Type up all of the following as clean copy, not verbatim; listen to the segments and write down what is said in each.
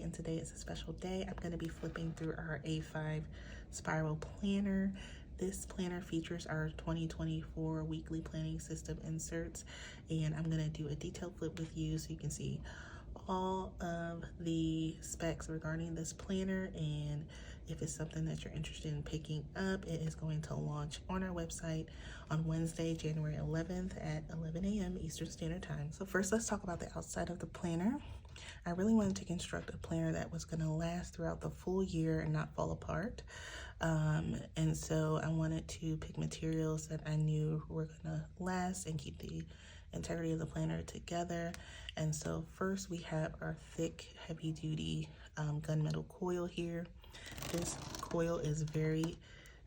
and today is a special day. I'm going to be flipping through our A5 spiral planner. This planner features our 2024 weekly planning system inserts, and I'm going to do a detailed flip with you so you can see all of the specs regarding this planner, and if it's something that you're interested in picking up, it is going to launch on our website on Wednesday, January 11th at 11 a.m. Eastern Standard Time. So first, let's talk about the outside of the planner. I really wanted to construct a planner that was going to last throughout the full year and not fall apart. And so I wanted to pick materials that I knew were going to last and keep the integrity of the planner together. And so first we have our thick, heavy duty gunmetal coil here. This coil is very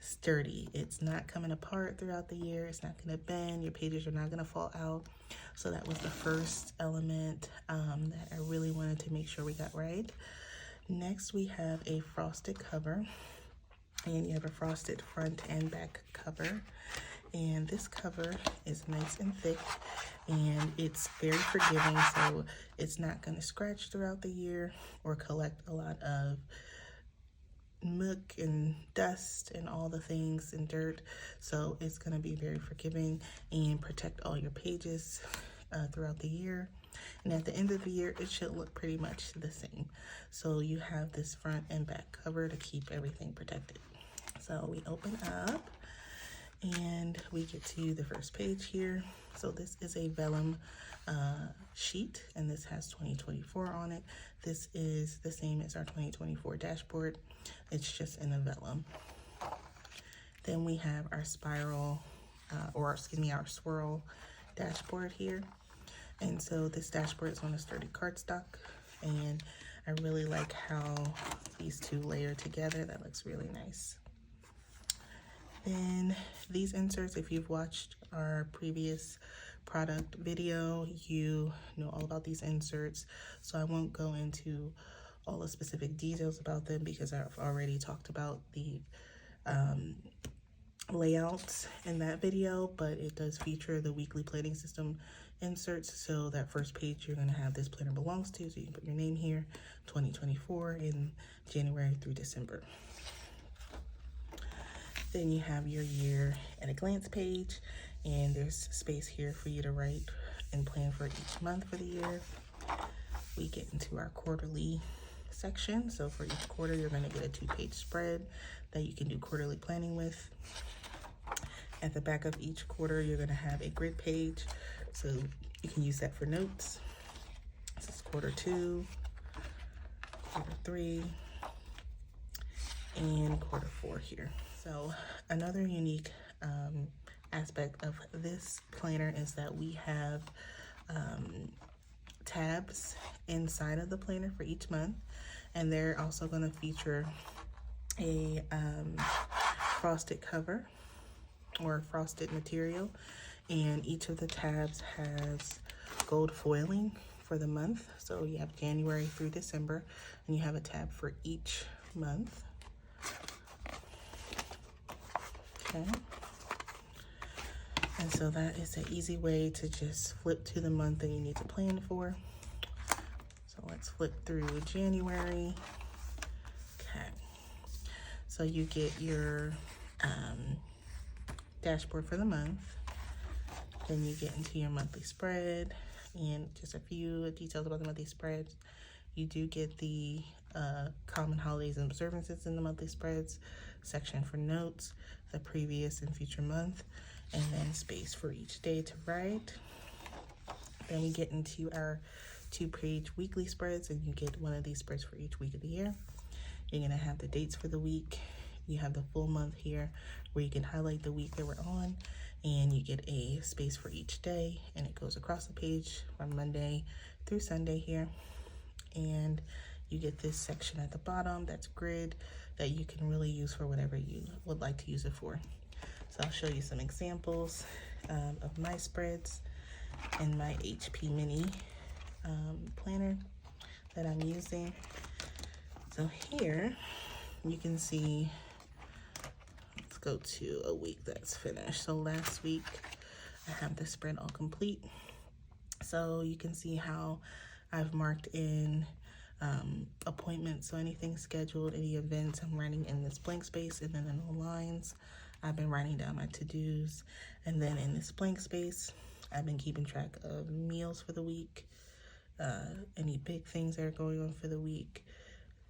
sturdy. It's not coming apart throughout the year. It's not going to bend. Your pages are not going to fall out. So that was the first element that I really wanted to make sure we got right. Next, we have a frosted cover, and you have a frosted front and back cover. And this cover is nice and thick, and it's very forgiving, so it's not going to scratch throughout the year or collect a lot of muck and dust and all the things and dirt. So it's going to be very forgiving and protect all your pages throughout the year. And at the end of the year, it should look pretty much the same. So you have this front and back cover to keep everything protected. So we open up and we get to the first page here. So this is a vellum sheet, and this has 2024 on it. This is the same as our 2024 dashboard. It's just in a vellum. Then we have our spiral, our swirl dashboard here. And so this dashboard is on a sturdy cardstock, and I really like how these two layer together. That looks really nice. Then these inserts, if you've watched our previous product video, you know all about these inserts. So I won't go into all the specific details about them because I've already talked about the layouts in that video, but it does feature the weekly planning system inserts. So that first page, you're going to have this planner belongs to, so you can put your name here, 2024 in January through December. Then you have your year at a glance page, and there's space here for you to write and plan for each month for the year. We get into our quarterly section. So for each quarter, you're going to get a 2-page spread that you can do quarterly planning with. At the back of each quarter, you're going to have a grid page, so you can use that for notes. This is quarter 2, quarter 3, and quarter 4 here. So another unique aspect of this planner is that we have tabs inside of the planner for each month, and they're also going to feature a frosted cover or frosted material, and each of the tabs has gold foiling for the month. So you have January through December, and you have a tab for each month. Okay. And so that is an easy way to just flip to the month that you need to plan for. So let's flip through January. Okay. So you get your dashboard for the month. Then you get into your monthly spread, and just a few details about the monthly spreads. You do get the common holidays and observances in the monthly spreads, section for notes, the previous and future month, and then space for each day to write. Then we get into our 2-page weekly spreads, and you get one of these spreads for each week of the year. You're gonna have the dates for the week. You have the full month here where you can highlight the week that we're on, and you get a space for each day, and it goes across the page from Monday through Sunday here. And you get this section at the bottom that's grid that you can really use for whatever you would like to use it for. So I'll show you some examples of my spreads in my HP mini planner that I'm using. So here you can see, let's go to a week that's finished. So last week I have the spread all complete. So you can see how I've marked in appointments, so anything scheduled, any events, I'm writing in this blank space, and then in the lines, I've been writing down my to-dos, and then in this blank space, I've been keeping track of meals for the week, any big things that are going on for the week,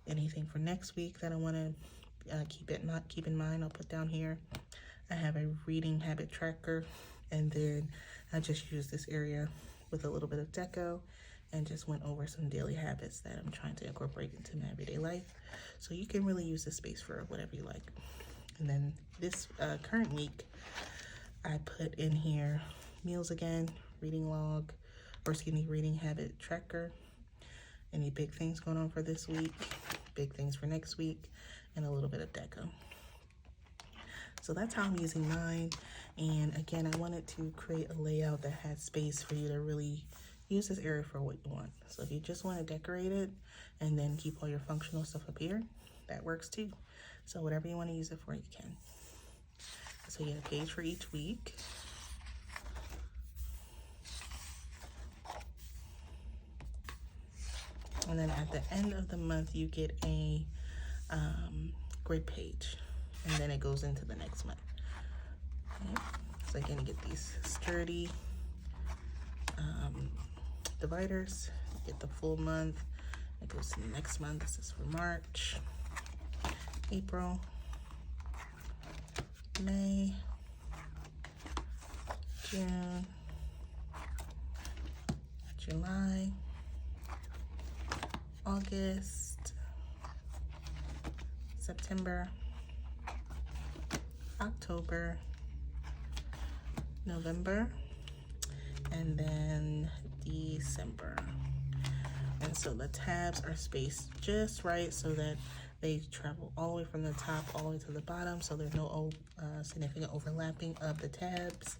anything for next week that I want to keep in mind, I'll put down here. I have a reading habit tracker, and then I just use this area with a little bit of deco and just went over some daily habits that I'm trying to incorporate into my everyday life. So you can really use this space for whatever you like. And then this current week, I put in here meals again, reading log, or excuse me, reading habit tracker, any big things going on for this week, big things for next week, and a little bit of deco. So that's how I'm using mine. And again, I wanted to create a layout that had space for you to really use this area for what you want. So if you just want to decorate it and then keep all your functional stuff up here, that works too. So whatever you want to use it for, you can. So you get a page for each week. And then at the end of the month, you get a grid page, and then it goes into the next month. Okay. So again, you get these sturdy dividers, you get the full month, it goes to the next month. This is for March, April, May, June, July, August, September, October, November, and then December. And so the tabs are spaced just right so that they travel all the way from the top all the way to the bottom, so there's no significant overlapping of the tabs,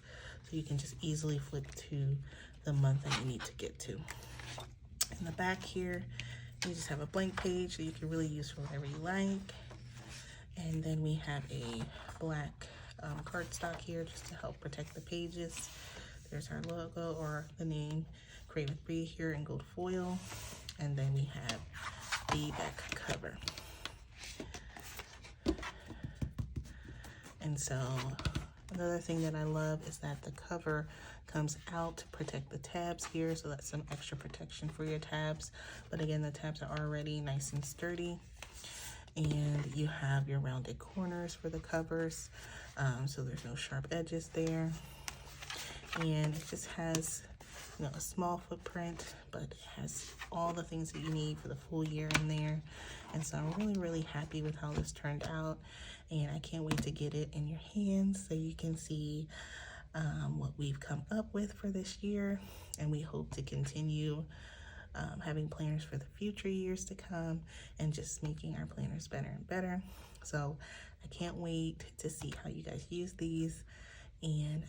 so you can just easily flip to the month that you need to get to. In the back here, you just have a blank page that you can really use for whatever you like. And then we have a black cardstock here just to help protect the pages. There's our logo or the name, Create with Bree here in gold foil. And then we have the back cover. And so another thing that I love is that the cover comes out to protect the tabs here, so that's some extra protection for your tabs. But again, the tabs are already nice and sturdy. And you have your rounded corners for the covers, so there's no sharp edges there. And it just has, you know, a small footprint, but it has all the things that you need for the full year in there. And so I'm really, really happy with how this turned out. And I can't wait to get it in your hands so you can see what we've come up with for this year. And we hope to continue having planners for the future years to come and just making our planners better and better. So I can't wait to see how you guys use these, and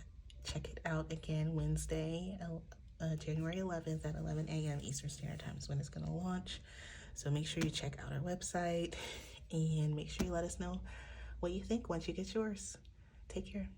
check it out again Wednesday, January 11th at 11 a.m. Eastern Standard Time is when it's going to launch. So make sure you check out our website and make sure you let us know what you think once you get yours. Take care.